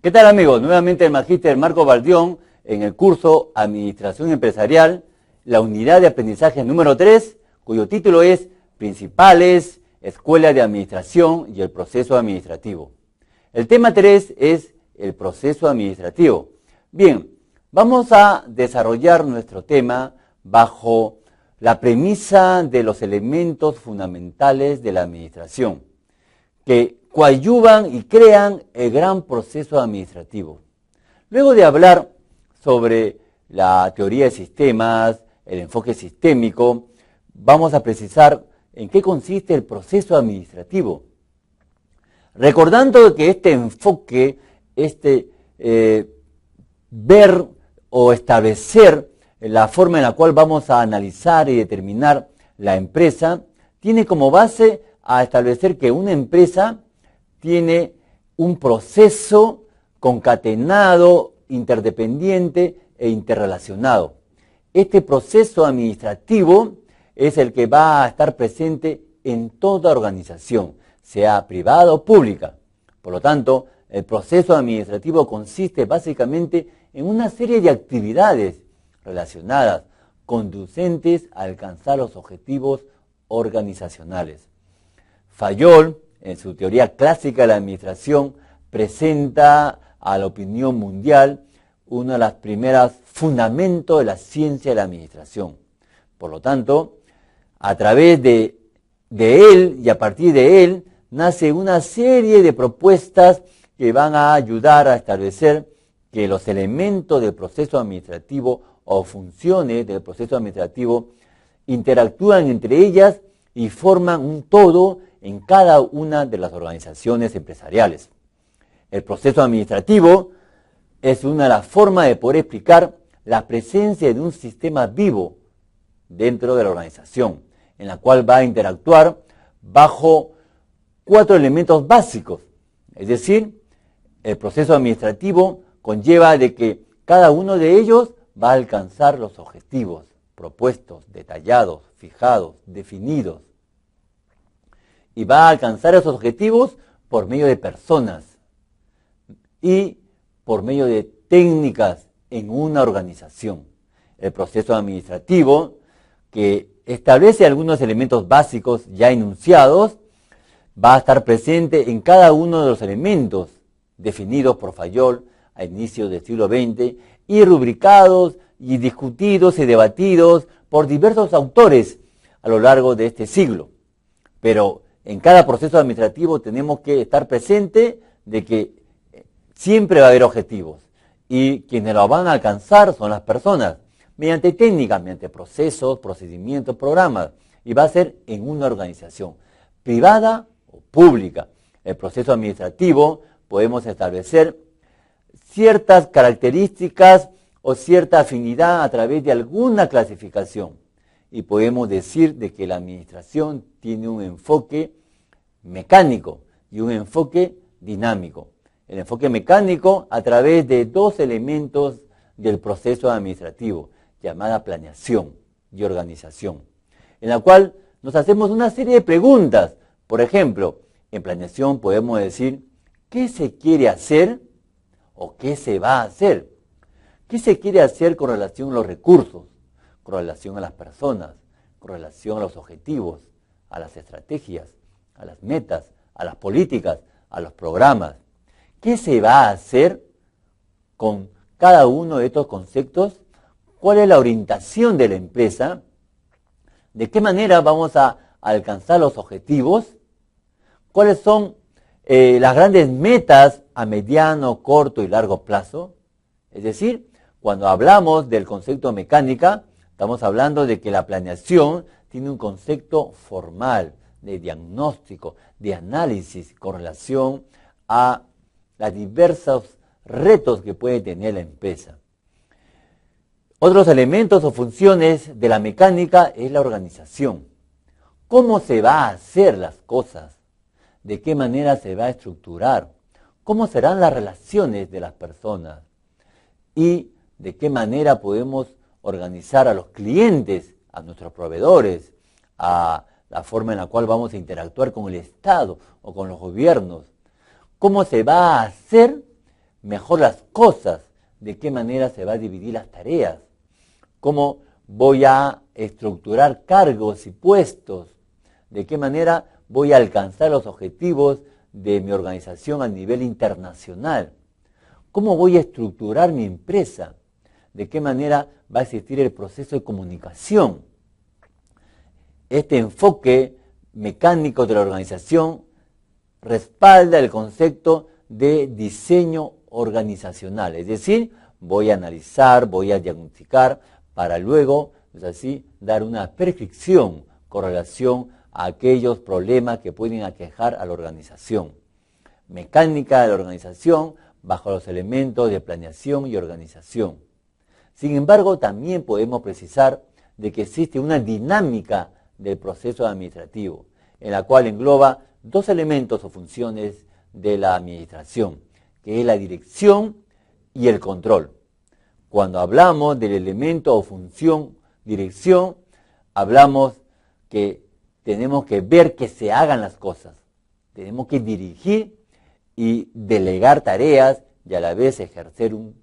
¿Qué tal, amigos? Nuevamente el magíster Marco Baldión en el curso Administración Empresarial, la unidad de aprendizaje número 3, cuyo título es Principales, Escuela de Administración y el Proceso Administrativo. El tema 3 es el proceso administrativo. Bien, vamos a desarrollar nuestro tema bajo la premisa de los elementos fundamentales de la administración, que coadyuvan y crean el gran proceso administrativo. Luego de hablar sobre la teoría de sistemas, el enfoque sistémico, vamos a precisar en qué consiste el proceso administrativo. Recordando que este enfoque, ver o establecer la forma en la cual vamos a analizar y determinar la empresa, tiene como base a establecer que una empresa tiene un proceso concatenado, interdependiente e interrelacionado. Este proceso administrativo es el que va a estar presente en toda organización, sea privada o pública. Por lo tanto, el proceso administrativo consiste básicamente en una serie de actividades relacionadas, conducentes a alcanzar los objetivos organizacionales. Fayol, en su teoría clásica de la administración, presenta a la opinión mundial uno de los primeros fundamentos de la ciencia de la administración. Por lo tanto, a través de él y a partir de él, nace una serie de propuestas que van a ayudar a establecer que los elementos del proceso administrativo o funciones del proceso administrativo interactúan entre ellas y forman un todo en cada una de las organizaciones empresariales. El proceso administrativo es una de las formas de poder explicar la presencia de un sistema vivo dentro de la organización, en la cual va a interactuar bajo 4 elementos básicos. Es decir, el proceso administrativo conlleva de que cada uno de ellos va a alcanzar los objetivos propuestos, detallados, fijados, definidos. Y va a alcanzar esos objetivos por medio de personas y por medio de técnicas en una organización. El proceso administrativo, que establece algunos elementos básicos ya enunciados, va a estar presente en cada uno de los elementos definidos por Fayol a inicios del siglo XX y rubricados y discutidos y debatidos por diversos autores a lo largo de este siglo. Pero en cada proceso administrativo tenemos que estar presente de que siempre va a haber objetivos y quienes lo van a alcanzar son las personas mediante técnicas, mediante procesos, procedimientos, programas, y va a ser en una organización privada o pública. El proceso administrativo podemos establecer ciertas características o cierta afinidad a través de alguna clasificación. Y podemos decir de que la administración tiene un enfoque mecánico y un enfoque dinámico. El enfoque mecánico a través de 2 elementos del proceso administrativo, llamada planeación y organización, en la cual nos hacemos una serie de preguntas. Por ejemplo, en planeación podemos decir ¿qué se quiere hacer o qué se va a hacer? ¿Qué se quiere hacer con relación a los recursos, con relación a las personas, con relación a los objetivos, a las estrategias, a las metas, a las políticas, a los programas? ¿Qué se va a hacer con cada uno de estos conceptos? ¿Cuál es la orientación de la empresa? ¿De qué manera vamos a alcanzar los objetivos? ¿Cuáles son las grandes metas a mediano, corto y largo plazo? Es decir, cuando hablamos del concepto mecánica, estamos hablando de que la planeación tiene un concepto formal, de diagnóstico, de análisis con relación a los diversos retos que puede tener la empresa. Otros elementos o funciones de la mecánica es la organización. ¿Cómo se va a hacer las cosas? ¿De qué manera se va a estructurar? ¿Cómo serán las relaciones de las personas? ¿Y de qué manera podemos organizar a los clientes, a nuestros proveedores, a la forma en la cual vamos a interactuar con el Estado o con los gobiernos? ¿Cómo se va a hacer mejor las cosas, de qué manera se va a dividir las tareas, cómo voy a estructurar cargos y puestos, de qué manera voy a alcanzar los objetivos de mi organización a nivel internacional, cómo voy a estructurar mi empresa, de qué manera va a existir el proceso de comunicación. Este enfoque mecánico de la organización respalda el concepto de diseño organizacional, es decir, voy a analizar, voy a diagnosticar para luego, es así, dar una prescripción con relación a aquellos problemas que pueden aquejar a la organización. Mecánica de la organización bajo los elementos de planeación y organización. Sin embargo, también podemos precisar de que existe una dinámica del proceso administrativo, en la cual engloba dos elementos o funciones de la administración, que es la dirección y el control. Cuando hablamos del elemento o función dirección, hablamos que tenemos que ver que se hagan las cosas. Tenemos que dirigir y delegar tareas y a la vez ejercer un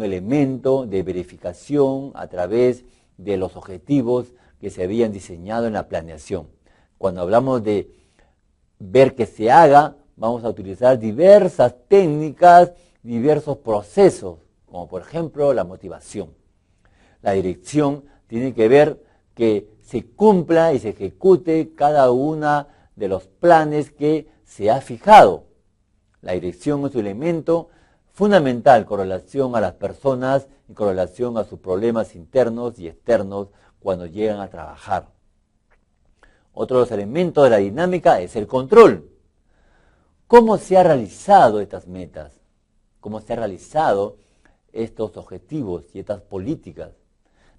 elemento de verificación a través de los objetivos que se habían diseñado en la planeación. Cuando hablamos de ver que se haga, vamos a utilizar diversas técnicas, diversos procesos, como por ejemplo la motivación. La dirección tiene que ver que se cumpla y se ejecute cada uno de los planes que se ha fijado. La dirección es un elemento fundamental con relación a las personas y con relación a sus problemas internos y externos cuando llegan a trabajar. Otro de los elementos de la dinámica es el control. ¿Cómo se han realizado estas metas? ¿Cómo se han realizado estos objetivos y estas políticas?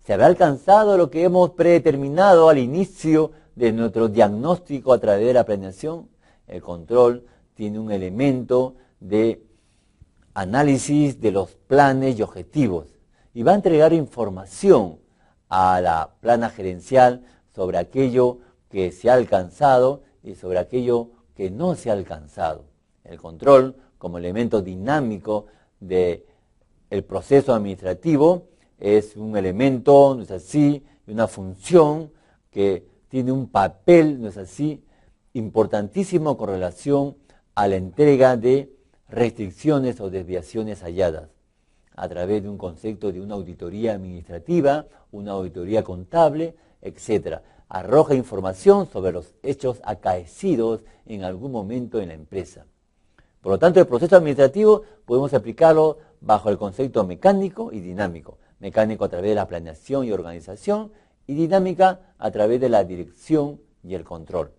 ¿Se habrá alcanzado lo que hemos predeterminado al inicio de nuestro diagnóstico a través de la planeación? El control tiene un elemento de análisis de los planes y objetivos y va a entregar información a la plana gerencial sobre aquello que se ha alcanzado y sobre aquello que no se ha alcanzado. El control, como elemento dinámico del proceso administrativo, es un elemento, no es así, una función que tiene un papel, no es así, importantísimo con relación a la entrega de restricciones o desviaciones halladas a través de un concepto de una auditoría administrativa, una auditoría contable, etc. Arroja información sobre los hechos acaecidos en algún momento en la empresa. Por lo tanto, el proceso administrativo podemos aplicarlo bajo el concepto mecánico y dinámico. Mecánico a través de la planeación y organización y dinámica a través de la dirección y el control.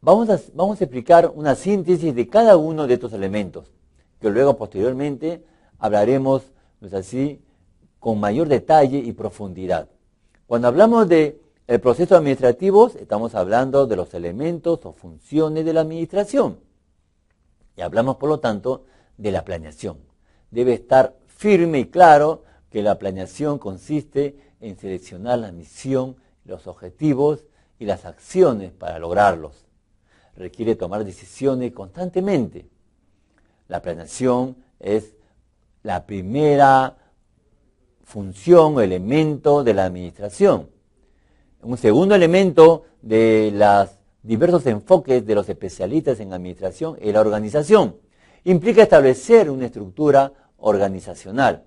Vamos a explicar una síntesis de cada uno de estos elementos, que luego posteriormente hablaremos, pues así, con mayor detalle y profundidad. Cuando hablamos de el proceso administrativo, estamos hablando de los elementos o funciones de la administración. Y hablamos, por lo tanto, de la planeación. Debe estar firme y claro que la planeación consiste en seleccionar la misión, los objetivos y las acciones para lograrlos. Requiere tomar decisiones constantemente. La planeación es la primera función o elemento de la administración. Un segundo elemento de los diversos enfoques de los especialistas en administración es la organización. Implica establecer una estructura organizacional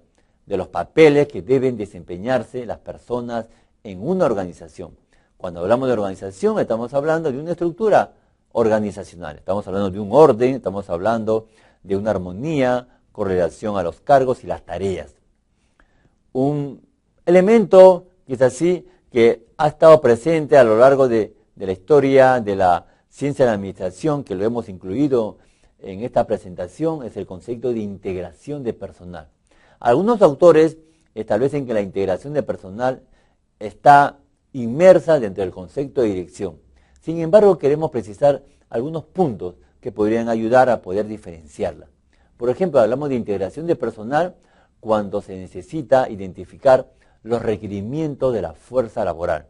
de los papeles que deben desempeñarse las personas en una organización. Cuando hablamos de organización, estamos hablando de una estructura organizacional. Estamos hablando de un orden, estamos hablando de una armonía con relación a los cargos y las tareas. Un elemento que es así, que ha estado presente a lo largo de la historia de la ciencia de la administración, que lo hemos incluido en esta presentación, es el concepto de integración de personal. Algunos autores establecen que la integración de personal está inmersa dentro del concepto de dirección. Sin embargo, queremos precisar algunos puntos que podrían ayudar a poder diferenciarla. Por ejemplo, hablamos de integración de personal cuando se necesita identificar los requerimientos de la fuerza laboral.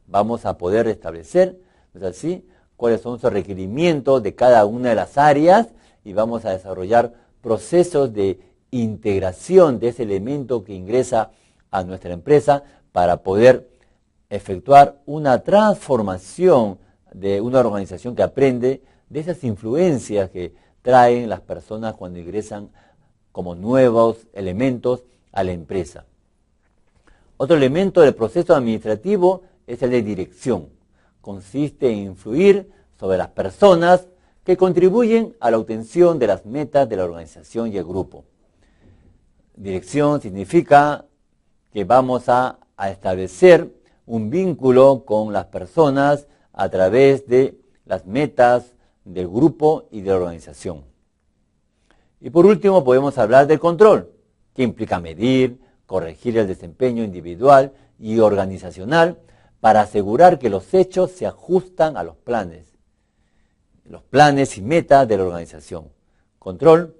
Vamos a poder establecer, pues así, cuáles son esos requerimientos de cada una de las áreas y vamos a desarrollar procesos de integración de ese elemento que ingresa a nuestra empresa para poder efectuar una transformación de una organización que aprende de esas influencias que traen las personas cuando ingresan como nuevos elementos a la empresa. Otro elemento del proceso administrativo es el de dirección. Consiste en influir sobre las personas que contribuyen a la obtención de las metas de la organización y el grupo. Dirección significa que vamos a establecer un vínculo con las personas a través de las metas del grupo y de la organización. Y por último podemos hablar del control, que implica medir, corregir el desempeño individual y organizacional para asegurar que los hechos se ajustan a los planes y metas de la organización. Control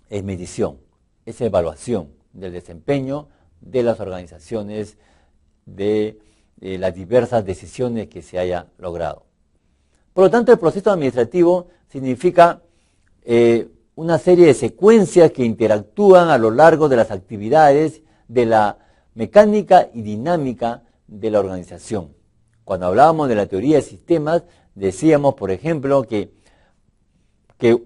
es medición, es evaluación del desempeño de las organizaciones, de las diversas decisiones que se haya logrado. Por lo tanto, el proceso administrativo significa una serie de secuencias que interactúan a lo largo de las actividades de la mecánica y dinámica de la organización. Cuando hablábamos de la teoría de sistemas, decíamos, por ejemplo, que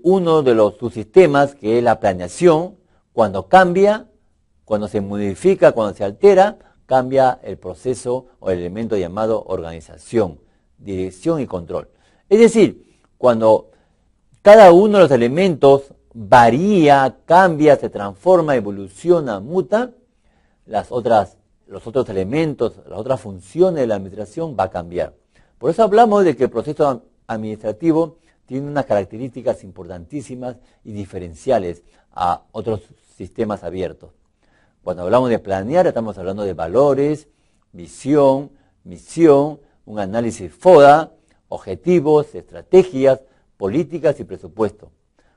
uno de los subsistemas, que es la planeación, cuando cambia, cuando se modifica, cuando se altera, cambia el proceso o el elemento llamado organización, dirección y control. Es decir, cuando cada uno de los elementos varía, cambia, se transforma, evoluciona, muta, los otros elementos, las otras funciones de la administración va a cambiar. Por eso hablamos de que el proceso administrativo tiene unas características importantísimas y diferenciales a otros sistemas abiertos. Cuando hablamos de planear, estamos hablando de valores, visión, misión, un análisis FODA, objetivos, estrategias, políticas y presupuesto.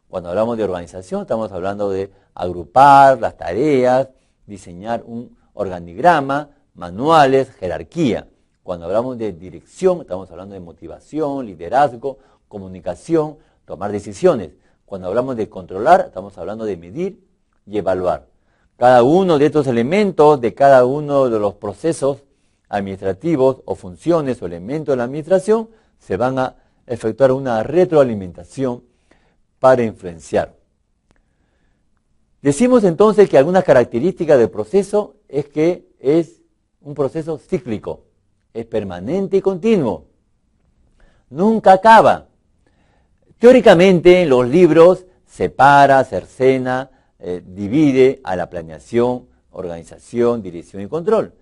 Cuando hablamos de organización, estamos hablando de agrupar las tareas, diseñar un organigrama, manuales, jerarquía. Cuando hablamos de dirección, estamos hablando de motivación, liderazgo, comunicación, tomar decisiones. Cuando hablamos de controlar, estamos hablando de medir y evaluar. Cada uno de estos elementos, de cada uno de los procesos administrativos o funciones o elementos de la administración, se van a efectuar una retroalimentación para influenciar. Decimos entonces que algunas características del proceso es que es un proceso cíclico, es permanente y continuo, nunca acaba. Teóricamente en los libros separa, cercena, divide a la planeación, organización, dirección y control.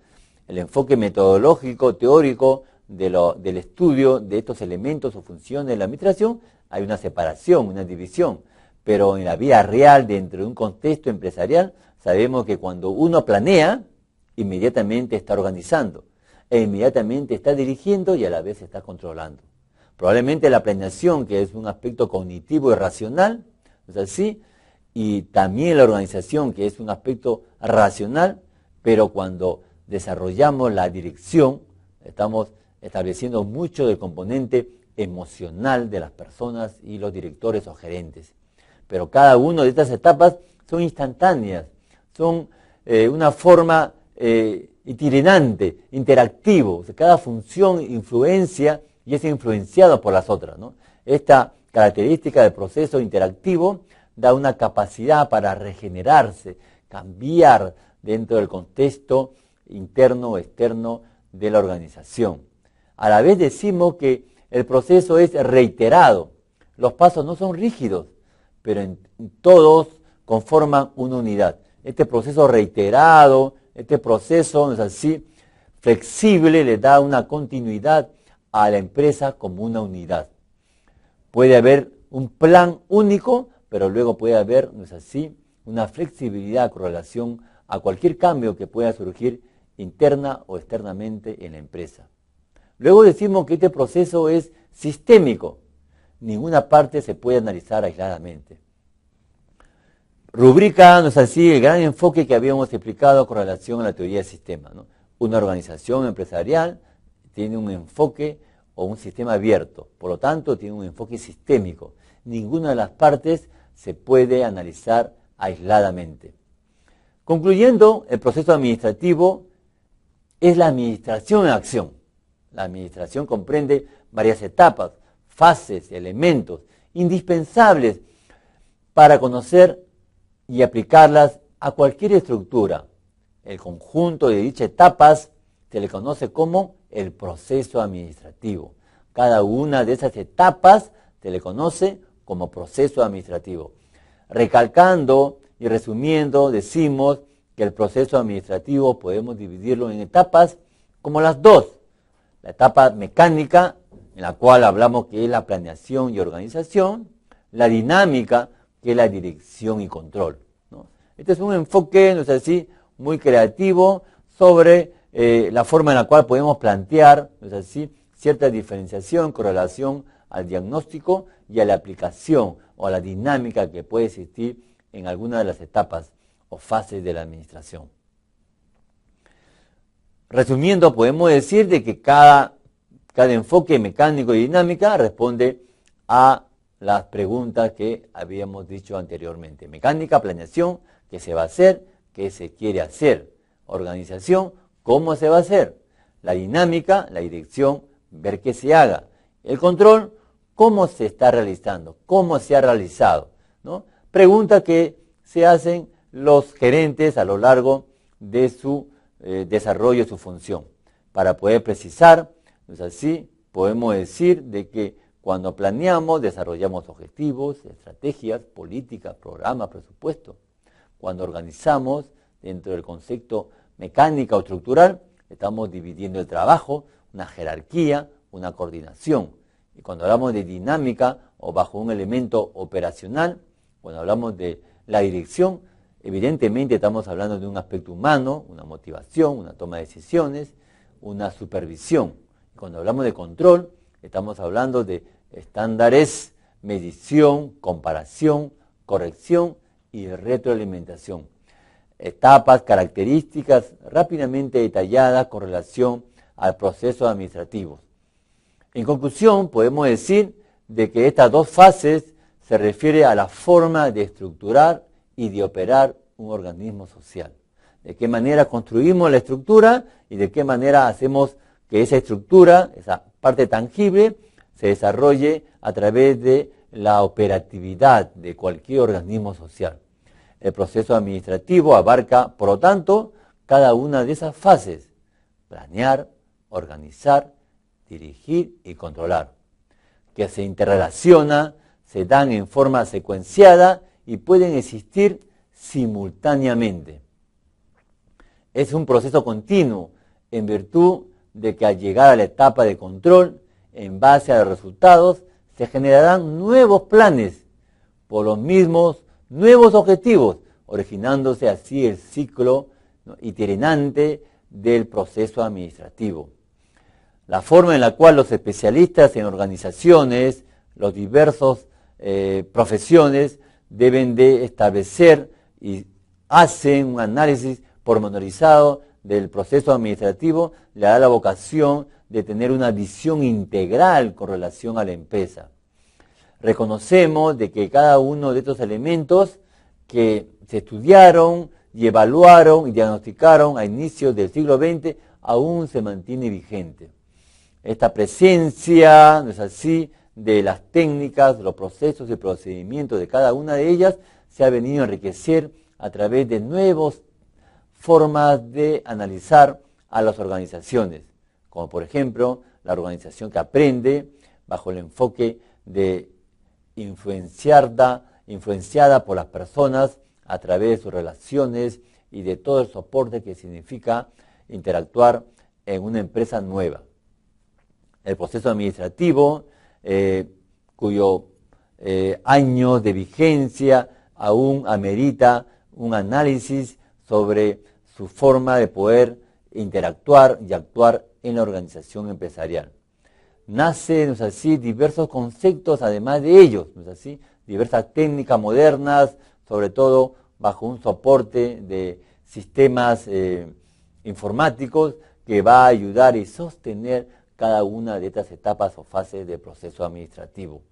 El enfoque metodológico, teórico del estudio de estos elementos o funciones de la administración, hay una separación, una división, pero en la vida real, dentro de un contexto empresarial, sabemos que cuando uno planea, inmediatamente está organizando, e inmediatamente está dirigiendo y a la vez está controlando. Probablemente la planeación, que es un aspecto cognitivo y racional, ¿es así? Y también la organización, que es un aspecto racional, pero cuando desarrollamos la dirección, estamos estableciendo mucho del componente emocional de las personas y los directores o gerentes. Pero cada una de estas etapas son instantáneas, son una forma itinerante, interactivo. O sea, cada función influencia y es influenciado por las otras, ¿no? Esta característica del proceso interactivo da una capacidad para regenerarse, cambiar dentro del contexto interno o externo de la organización. A la vez decimos que el proceso es reiterado, los pasos no son rígidos, pero todos conforman una unidad. Este proceso reiterado, este proceso, es así, flexible, le da una continuidad a la empresa como una unidad. Puede haber un plan único, pero luego puede haber, no es así, una flexibilidad con relación a cualquier cambio que pueda surgir interna o externamente en la empresa. Luego decimos que este proceso es sistémico. Ninguna parte se puede analizar aisladamente. Rubrica, no es así, el gran enfoque que habíamos explicado con relación a la teoría del sistema, ¿no? Una organización empresarial tiene un enfoque o un sistema abierto, por lo tanto tiene un enfoque sistémico. Ninguna de las partes se puede analizar aisladamente. Concluyendo, el proceso administrativo es la administración en acción. La administración comprende varias etapas, fases, elementos indispensables para conocer y aplicarlas a cualquier estructura. El conjunto de dichas etapas se le conoce como el proceso administrativo. Cada una de esas etapas se le conoce como proceso administrativo. Recalcando y resumiendo, decimos que el proceso administrativo podemos dividirlo en etapas como las dos. La etapa mecánica, en la cual hablamos que es la planeación y organización, la dinámica, que es la dirección y control, ¿no? Este es un enfoque, ¿no es así?, muy creativo sobre la forma en la cual podemos plantear, ¿no es así?, cierta diferenciación con relación al diagnóstico y a la aplicación o a la dinámica que puede existir en alguna de las etapas o fases de la administración. Resumiendo, podemos decir de que cada enfoque mecánico y dinámica responde a las preguntas que habíamos dicho anteriormente. Mecánica, planeación, qué se va a hacer, qué se quiere hacer. Organización, cómo se va a hacer. La dinámica, la dirección, ver qué se haga. El control, cómo se está realizando, cómo se ha realizado, ¿no? Preguntas que se hacen los gerentes a lo largo de su desarrollo de su función. Para poder precisar, pues así podemos decir de que cuando planeamos, desarrollamos objetivos, estrategias, políticas, programas, presupuestos. Cuando organizamos, dentro del concepto mecánica o estructural, estamos dividiendo el trabajo, una jerarquía, una coordinación. Y cuando hablamos de dinámica o bajo un elemento operacional, cuando hablamos de la dirección, evidentemente estamos hablando de un aspecto humano, una motivación, una toma de decisiones, una supervisión. Cuando hablamos de control, estamos hablando de estándares, medición, comparación, corrección y retroalimentación. Etapas, características rápidamente detalladas con relación al proceso administrativo. En conclusión, podemos decir de que estas dos fases se refiere a la forma de estructurar y de operar un organismo social. De qué manera construimos la estructura y de qué manera hacemos que esa estructura, esa parte tangible, se desarrolle a través de la operatividad de cualquier organismo social. El proceso administrativo abarca, por lo tanto, cada una de esas fases: planear, organizar, dirigir y controlar, que se interrelaciona, se dan en forma secuenciada y pueden existir simultáneamente. Es un proceso continuo en virtud de que al llegar a la etapa de control, en base a los resultados, se generarán nuevos planes por los mismos nuevos objetivos, originándose así el ciclo, ¿no?, itinerante del proceso administrativo. La forma en la cual los especialistas en organizaciones, los diversos profesiones, deben de establecer y hacen un análisis pormenorizado del proceso administrativo, le da la vocación de tener una visión integral con relación a la empresa. Reconocemos de que cada uno de estos elementos que se estudiaron y evaluaron y diagnosticaron a inicios del siglo XX aún se mantiene vigente. Esta presencia, ¿no es así?, de las técnicas, los procesos y procedimientos de cada una de ellas se ha venido a enriquecer a través de nuevas formas de analizar a las organizaciones, como por ejemplo la organización que aprende bajo el enfoque de influenciada por las personas a través de sus relaciones y de todo el soporte que significa interactuar en una empresa nueva. El proceso administrativo, cuyo años de vigencia aún amerita un análisis sobre su forma de poder interactuar y actuar en la organización empresarial. Nacen, ¿no es así?, diversos conceptos además de ellos, ¿no es así?, diversas técnicas modernas, sobre todo bajo un soporte de sistemas informáticos que va a ayudar y sostener cada una de estas etapas o fases del proceso administrativo.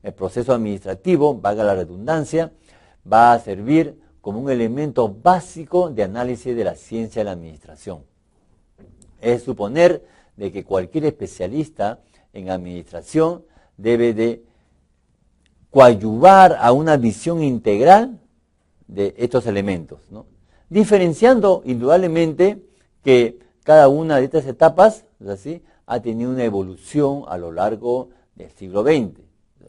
El proceso administrativo, valga la redundancia, va a servir como un elemento básico de análisis de la ciencia de la administración. Es suponer de que cualquier especialista en administración debe de coadyuvar a una visión integral de estos elementos, ¿no? Diferenciando indudablemente que cada una de estas etapas, ¿sí?, ha tenido una evolución a lo largo del siglo XX.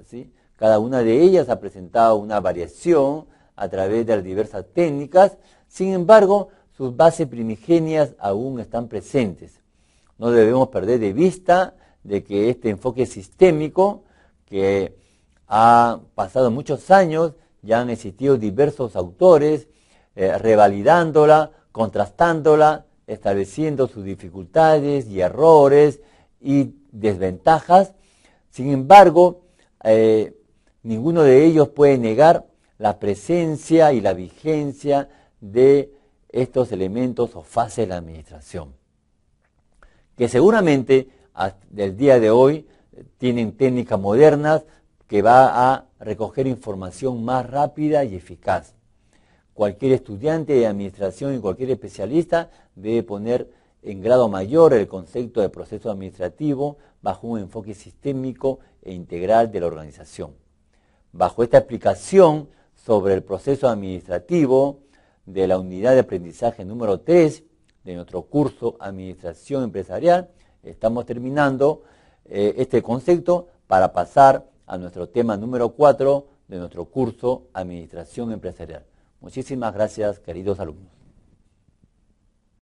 ¿Sí? Cada una de ellas ha presentado una variación a través de las diversas técnicas, sin embargo, sus bases primigenias aún están presentes. No debemos perder de vista de que este enfoque sistémico, que ha pasado muchos años, ya han existido diversos autores revalidándola, contrastándola, estableciendo sus dificultades y errores y desventajas. Sin embargo, ninguno de ellos puede negar la presencia y la vigencia de estos elementos o fases de la administración, que seguramente hasta el día de hoy tienen técnicas modernas que va a recoger información más rápida y eficaz. Cualquier estudiante de administración y cualquier especialista debe poner en grado mayor el concepto de proceso administrativo bajo un enfoque sistémico e integral de la organización. Bajo esta explicación sobre el proceso administrativo de la unidad de aprendizaje número 3 de nuestro curso Administración Empresarial, estamos terminando este concepto para pasar a nuestro tema número 4 de nuestro curso Administración Empresarial. Muchísimas gracias, queridos alumnos.